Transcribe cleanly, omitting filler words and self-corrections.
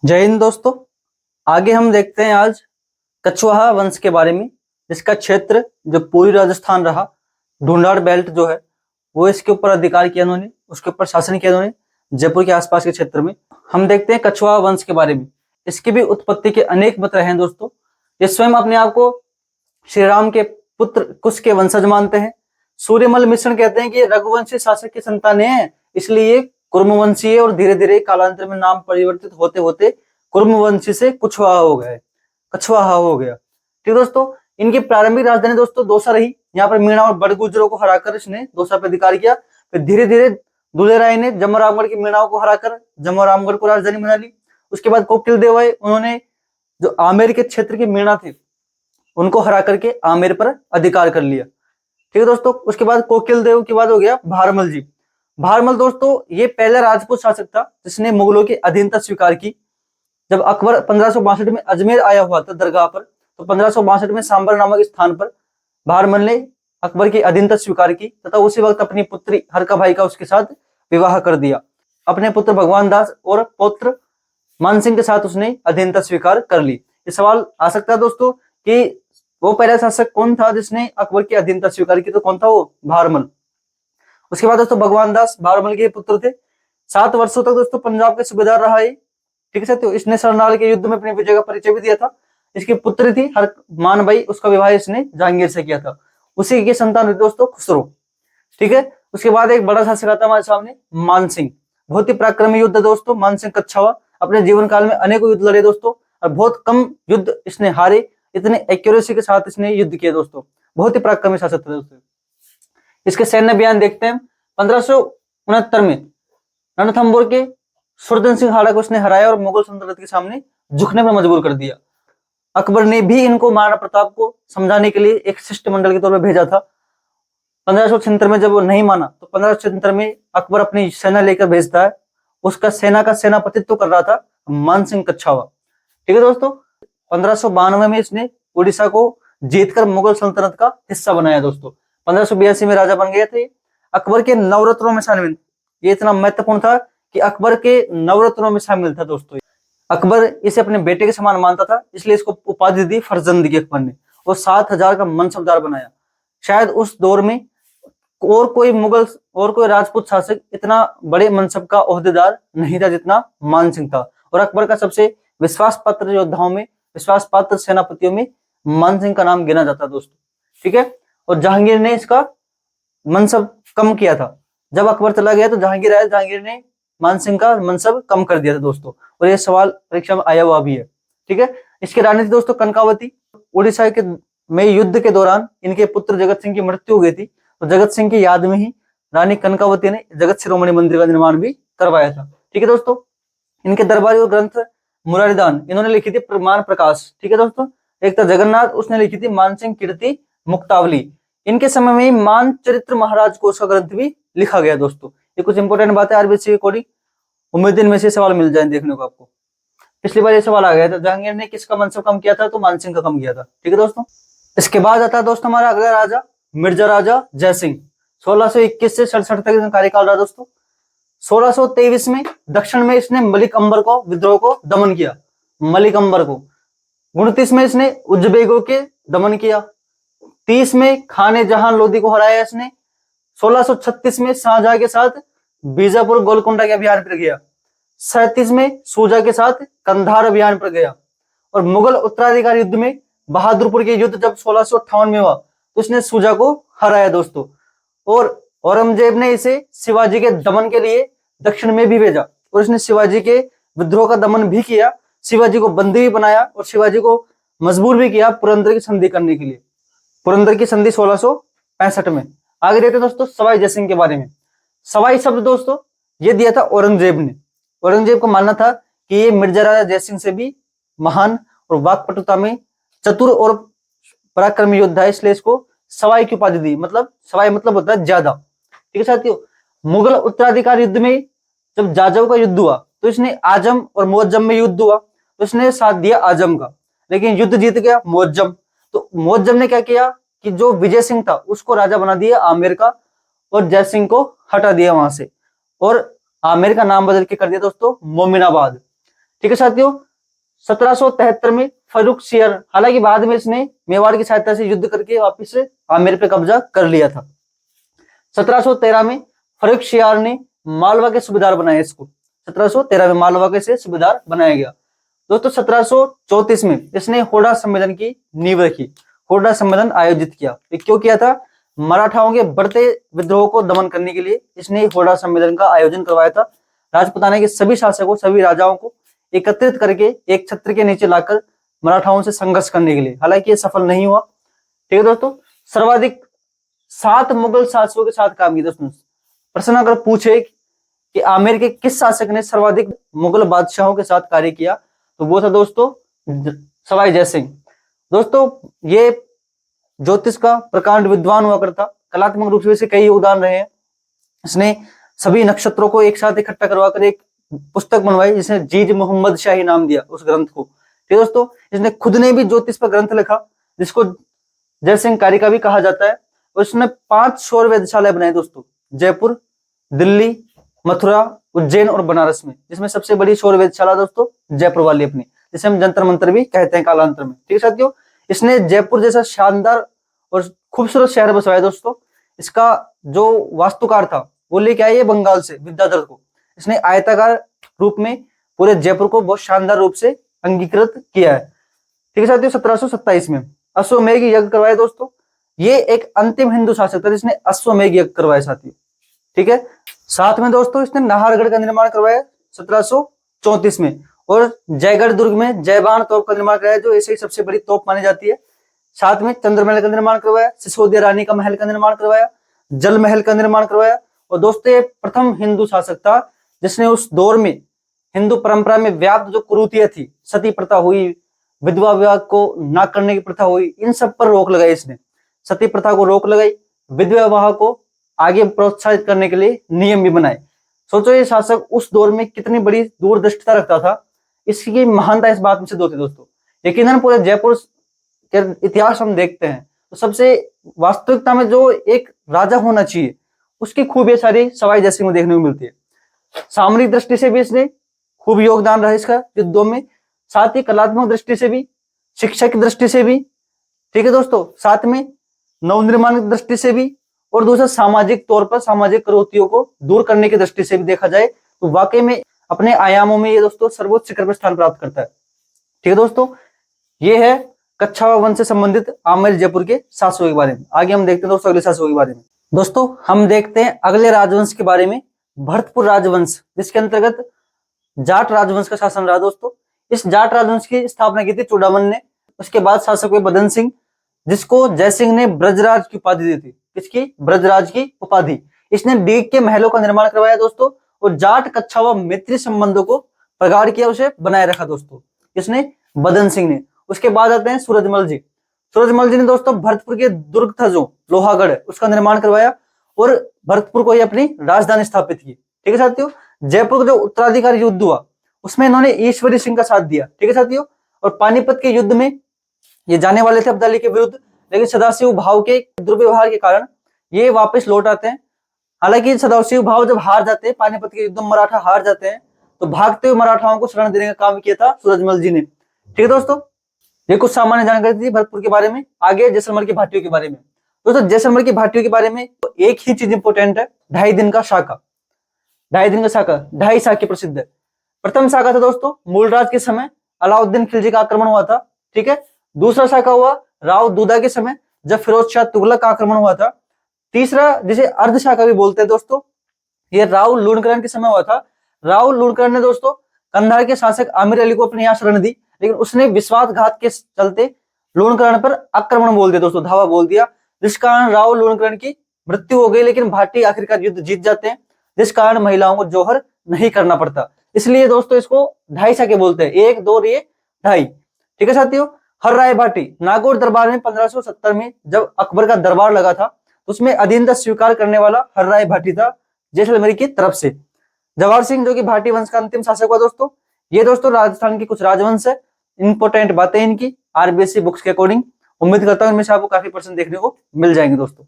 जय हिंद दोस्तों। आगे हम देखते हैं आज कछवाहा वंश के बारे में, जिसका क्षेत्र जो पूरी राजस्थान रहा, ढूंढाड़ बेल्ट जो है वो इसके ऊपर अधिकार किया उन्होंने, उसके ऊपर शासन किया उन्होंने जयपुर के आसपास के क्षेत्र में। हम देखते हैं कछवाहा वंश के बारे में। इसकी भी उत्पत्ति के अनेक मत रहे हैं दोस्तों। ये स्वयं अपने आप को श्री राम के पुत्र कुश के वंशज मानते हैं। सूर्यमल मिश्रण कहते हैं कि रघुवंशी शासक की संतान है, इसलिए कुर्मवंशी है, और धीरे धीरे कालांतर में नाम परिवर्तित होते होते कुर्मवंशी से कुछवाहा हो गए, कछवाहा हो गया। ठीक दोस्तों, इनकी प्रारंभिक राजधानी दोस्तों दौसा रही। यहाँ पर मीणा और बड़गुजरों को हराकर इसने दौसा पर अधिकार किया। फिर धीरे धीरे दुले राय ने जमरामगढ़ की मीणाओं को हराकर जमरामगढ़ को राजधानी बना ली। उसके बाद कोकिल देव आए, उन्होंने जो आमेर के क्षेत्र के मीणा थे उनको हरा करके आमेर पर अधिकार कर लिया। ठीक है दोस्तों, उसके बाद कोकिल देव के बाद हो गया भारमल जी। भारमल दोस्तों ये पहला राजपूत शासक था जिसने मुगलों की अधीनता स्वीकार की। जब अकबर 1562 में अजमेर आया हुआ था दरगाह पर, तो 1562 में सांबर नामक स्थान पर भारमल ने अकबर की अधीनता स्वीकार की तथा उसी वक्त अपनी पुत्री हरका भाई का उसके साथ विवाह कर दिया। अपने पुत्र भगवान दास और पौत्र मानसिंह के साथ उसने अधीनता स्वीकार कर ली। ये सवाल आ सकता है दोस्तों कि वो पहला शासक कौन था जिसने अकबर की अधीनता स्वीकार की, तो कौन था वो? भारमल। उसके बाद दोस्तों भगवान दास भारमल के पुत्र थे। 7 वर्षों तक दोस्तों पंजाब के सूबेदार रहा है। ठीक है साथियों, इसने सरनाल के युद्ध में अपनी विजय का परिचय भी दिया था। इसकी पुत्री थी हर मान भाई, उसका विवाह इसने जहांगीर से किया था। उसी की संतान हुई दोस्तों खुसरो। ठीक है, उसके बाद एक बड़ा शासक आता हमारे सामने, मानसिंह। बहुत ही पराक्रमी युद्ध दोस्तों मानसिंह कच्छावा। अपने जीवन काल में अनेकों युद्ध लड़े दोस्तों, और बहुत कम युद्ध इसने हारे। इतने एक्यूरेसी के साथ इसने युद्ध किए दोस्तों। बहुत ही पराक्रमी शासक थे दोस्तों। इसके सैन्य बयान देखते हैं। 1569 में रणथंभौर के सुरजन सिंह हाड़ा को उसने हराया और मुगल सल्तनत के सामने झुकने पर मजबूर कर दिया। अकबर ने भी इनको महाराणा प्रताप को समझाने के लिए एक शिष्टमंडल के तौर पर भेजा था। 1576 में जब वो नहीं माना तो 1576 में अकबर अपनी सेना लेकर भेजता है। उसका सेना का सेनापतित्व कर रहा था मानसिंह कच्छावा। ठीक है दोस्तों, 1592 में इसने उड़ीसा को जीतकर मुगल सल्तनत का हिस्सा बनाया दोस्तों। 1582 में राजा बन गए थे। अकबर के नवरत्नों में शामिल, ये इतना महत्वपूर्ण था कि अकबर के नवरत्नों में शामिल था दोस्तों। अकबर इसे अपने बेटे के समान मानता था, इसलिए इसको उपाधि दी फर्जंद की अकबर ने, और 7000 का मनसबदार बनाया। शायद उस दौर में और कोई राजपूत शासक इतना बड़े मनसब का ओहदेदार नहीं था जितना मानसिंह था। और अकबर का सबसे विश्वास पात्र योद्धाओं में, विश्वास पात्र सेनापतियों में मानसिंह का नाम गिना जाता दोस्तों। ठीक है, और जहांगीर ने इसका मनसब कम किया था। जब अकबर चला गया तो जहांगीर आया, जहांगीर ने मानसिंह का मनसब कम कर दिया था दोस्तों। और ये सवाल परीक्षा में आया हुआ भी है। ठीक है, इसकी रानी थी दोस्तों कनकावती। उड़ीसा के में युद्ध के दौरान इनके पुत्र जगत सिंह की मृत्यु हो गई थी, तो जगत सिंह की याद में ही रानी कनकावती ने जगत शिरोमणि मंदिर का निर्माण भी करवाया था। ठीक है दोस्तों, इनके दरबारी और ग्रंथ मुरारीदान इन्होंने लिखी थी प्रमाण प्रकाश। ठीक है दोस्तों, एक था जगन्नाथ, उसने लिखी थी मानसिंह कीर्ति मुक्तावली। इनके समय में ही मानचरित्र महाराज कोश का ग्रंथ भी लिखा गया दोस्तों। ये कुछ इंपोर्टेंट बातें आरबीसी के अकॉर्डिंग, उम्मीद इनमें से सवाल मिल जाए देखने को आपको। पिछली बार ये सवाल आ गया था, जहांगीर ने किसका मनसब कम किया था, तो मानसिंह का कम किया था। ठीक है दोस्तों, इसके बाद आता है दोस्तों हमारा अगला राजा मिर्जा राजा जयसिंह। 1621 से 67 तक इसका कार्यकाल रहा दोस्तों। 1623 में दक्षिण में इसने मलिक अंबर को विद्रोह को दमन किया, मलिक अंबर को। 29 में इसने उज्बेगों के दमन किया। 30 में खाने जहां लोधी को हराया इसने। 1636 में शाहजहां के साथ बीजापुर गोलकुंडा के अभियान पर गया। 37 में सूजा के साथ कंधार अभियान पर गया। और मुगल उत्तराधिकार युद्ध में बहादुरपुर के युद्ध जब 1658 में हुआ तो इसने सूजा को हराया दोस्तों। और औरंगजेब ने इसे शिवाजी के दमन के लिए दक्षिण में भी भेजा, और इसने शिवाजी के विद्रोह का दमन भी किया, शिवाजी को बंदी भी बनाया, और शिवाजी को मजबूर भी किया पुरंदर की संधि करने के लिए। पुरंदर की संधि 1665 में। आगे देखते दोस्तों सवाई जयसिंह के बारे में। सवाई शब्द दोस्तों ये दिया था औरंगजेब ने। औरंगजेब को मानना था कि ये मिर्जा राजा जयसिंह से भी महान और वाक्पटुता में चतुर और पराक्रमी योद्धा है, इसलिए इसको सवाई की उपाधि दी। मतलब सवाई मतलब होता है ज्यादा। ठीक है साथियों, मुगल उत्तराधिकार युद्ध में जब जाजव का युद्ध हुआ तो इसने आजम और मुअज्जम में युद्ध हुआ तो इसने साथ दिया आजम का, लेकिन युद्ध जीत गया मुअज्जम। तो मुअज्जम ने क्या किया कि जो विजय सिंह था उसको राजा बना दिया आमेर का, और जय सिंह को हटा दिया वहां से, और आमेर का नाम बदल के कर दिया दोस्तों मोमिनाबाद। ठीक है साथियों। 1773 में फर्रुखसियर, हालांकि बाद में इसने मेवाड़ की सहायता से युद्ध करके वापिस से आमेर पे कब्जा कर लिया था। 1713 में फर्रुखसियर ने मालवा के सूबेदार बनाया इसको। 1713 में मालवा के से सूबेदार बनाया गया। दोस्तों 1734 में इसने होडा सम्मेलन की नींव रखी। होडा सम्मेलन आयोजित किया। क्यों किया था? मराठाओं के बढ़ते विद्रोह को दमन करने के लिए इसने होडा सम्मेलन का आयोजन करवाया था। राजपुताना के सभी शासकों, सभी राजाओं को एकत्रित करके एक छत्र के नीचे लाकर मराठाओं से संघर्ष करने के लिए। हालांकि ये सफल नहीं हुआ। ठीक है दोस्तों। सर्वाधिक 7 मुगल शासकों के साथ काम किया। दोस्तों प्रश्न अगर पूछे कि आमेर के किस शासक ने सर्वाधिक मुगल बादशाहों के साथ कार्य किया, तो वो था दोस्तों सवाई जयसिंह। दोस्तों ये ज्योतिष का प्रकांड विद्वान हुआ करता। कलात्मक रूप से इसके कई योगदान रहे हैं। इसने सभी नक्षत्रों को एक साथ इकट्ठा करवाकर एक पुस्तक बनवाई, जिसने जीज मोहम्मद शाही नाम दिया उस ग्रंथ को। ठीक दोस्तों, इसने खुद ने भी ज्योतिष पर ग्रंथ लिखा, जिसको जयसिंह कारिका भी कहा जाता है। और इसने 5 सौर वेधशालाएं बनाई दोस्तों, जयपुर, दिल्ली, मथुरा, उज्जैन और बनारस में। जिसमें सबसे बड़ी सौर वेधशाला दोस्तों जयपुर वाली अपनी, जिसे हम जंतर मंतर भी कहते हैं कालांतर में। ठीक है साथियों। इसने जयपुर जैसा शानदार और खूबसूरत शहर बसवाया दोस्तों। इसका जो वास्तुकार था वो लेके आए बंगाल से, विद्याधर को। इसने आयताकार रूप में पूरे जयपुर को बहुत शानदार रूप से अंगीकृत किया है। ठीक है साथियों। 1727 में अश्वमेध यज्ञ करवाया दोस्तों। ये एक अंतिम हिंदू शासक था जिसने अश्वमेध यज्ञ करवाया साथियों। ठीक है। साथ में दोस्तों इसने नाहरगढ़ का निर्माण करवाया 1734 में, और जयगढ़ दुर्ग में जयबान तोप का निर्माण कराया, जो ऐसे ही सबसे बड़ी तोप मानी जाती है। साथ में चंद्रमहल का निर्माण करवाया, सिसोदिया रानी का महल का निर्माण करवाया, जल महल का निर्माण करवाया। और दोस्तों ये प्रथम हिंदू शासक था जिसने उस दौर में हिंदू परंपरा में व्याप्त जो कुरीतियां थी, सती प्रथा हुई, विधवा विवाह को ना करने की प्रथा हुई, इन सब पर रोक लगाई। इसने सती प्रथा को रोक लगाई, विधवा विवाह को आगे प्रोत्साहित करने के लिए नियम भी बनाए। सोचो ये शासक उस दौर में कितनी बड़ी दूरदृष्टिता रखता था। इसकी महानता इस बात में सिद्ध होती दोस्तों। यकीनन पूरे जयपुर के इतिहास हम देखते हैं तो सबसे वास्तविकता में जो एक राजा होना चाहिए उसकी खूबियां सारी सवाई जयसिंह में देखने को मिलती है। सामरिक दृष्टि से भी इसने खूब योगदान रहा इसका युद्धों में, साथ ही कलात्मक दृष्टि से भी, शिक्षा की दृष्टि से भी। ठीक है दोस्तों। साथ में नवनिर्माण की दृष्टि से भी, और दूसरा सामाजिक तौर पर सामाजिक कुरीतियों को दूर करने की दृष्टि से भी देखा जाए तो वाकई में अपने आयामों में ये दोस्तों सर्वोच्च शिखर पर स्थान प्राप्त करता है। ठीक है दोस्तों। ये है कच्छावा वंश से संबंधित आमेर जयपुर के शासकों के बारे में। आगे हम देखते हैं दोस्तों अगले शासकों के बारे में। दोस्तों हम देखते हैं अगले राजवंश के बारे में, भरतपुर राजवंश, जिसके अंतर्गत जाट राजवंश का शासन रहा दोस्तों। इस जाट राजवंश की स्थापना की थी चूड़ामन ने। उसके बाद शासक हुए बदन सिंह, जिसको जयसिंह ने ब्रजराज की उपाधि दी थी। किसकी? ब्रजराज की उपाधि। इसने डीग के महलों का निर्माण करवाया दोस्तों, और जाट कच्छावा मैत्री संबंधों को प्रगाढ़ किया, उसे बनाए रखा दोस्तों। इसने बदन सिंह ने। उसके बाद आते हैं सूरजमल जी। सूरजमल जी ने दोस्तों भरतपुर के दुर्ग था जो लोहागढ़, उसका निर्माण करवाया और भरतपुर को ही अपनी राजधानी स्थापित की। ठीक है साथियों। जयपुर का जो उत्तराधिकारी युद्ध हुआ उसमें इन्होंने ईश्वरी सिंह का साथ दिया। ठीक है साथियों। और पानीपत के युद्ध में ये जाने वाले थे अब्दाली के विरुद्ध, लेकिन सदाशिव भाव के दुर्व्यवहार के कारण ये वापस लौट आते हैं। हालांकि सदाशिव भाव जब हार जाते हैं, पानीपत के युद्ध में मराठा हार जाते हैं, तो भागते हुए मराठाओं को शरण देने का काम किया था सूरजमल जी ने। ठीक है दोस्तों। ये कुछ सामान्य जानकारी थी भरतपुर के बारे में। आगे जैसलमेर की भाटियों के बारे में। दोस्तों जैसलमेर की भाटियों के बारे में एक ही चीज इंपोर्टेंट है, 2.5 दिन का शाका। 2.5 दिन का शाका, 2.5 शाके प्रसिद्ध है। प्रथम शाखा था दोस्तों मूलराज के समय अलाउद्दीन खिलजी का आक्रमण हुआ था। ठीक है। दूसरा शाखा हुआ राव दूदा के समय जब फिरोज शाह तुगलक का आक्रमण हुआ था। तीसरा जिसे अर्ध शाखा भी बोलते हैं दोस्तों, ये राव लूणकरण के समय हुआ था। राव लूणकरण ने दोस्तों कंधार के शासक आमिर अली को अपनी यहाँ शरण दी, लेकिन उसने विश्वासघात के चलते लूणकरण पर आक्रमण बोल दिया दोस्तों, धावा बोल दिया, जिस कारण राव लूणकरण की मृत्यु हो गई। लेकिन भाटी आखिरकार युद्ध जीत जाते हैं, जिस कारण महिलाओं को जौहर नहीं करना पड़ता। इसलिए दोस्तों इसको 2.5 शाके बोलते हैं, 1, 2 और ये 2.5। ठीक है साथियों। हर राय भाटी नागौर दरबार में 1570 में जब अकबर का दरबार लगा था, उसमें अधीनता स्वीकार करने वाला हर राय भाटी था जैसलमेर की तरफ से। जवाहर सिंह जो कि भाटी वंश का अंतिम शासक हुआ दोस्तों। ये दोस्तों राजस्थान की कुछ राजवंश है, इंपोर्टेंट बातें इनकी आरबीएससी बुक्स के अकॉर्डिंग। उम्मीद करता हूं इनमें से आपको काफी पर्सन देखने को मिल जाएंगे दोस्तों।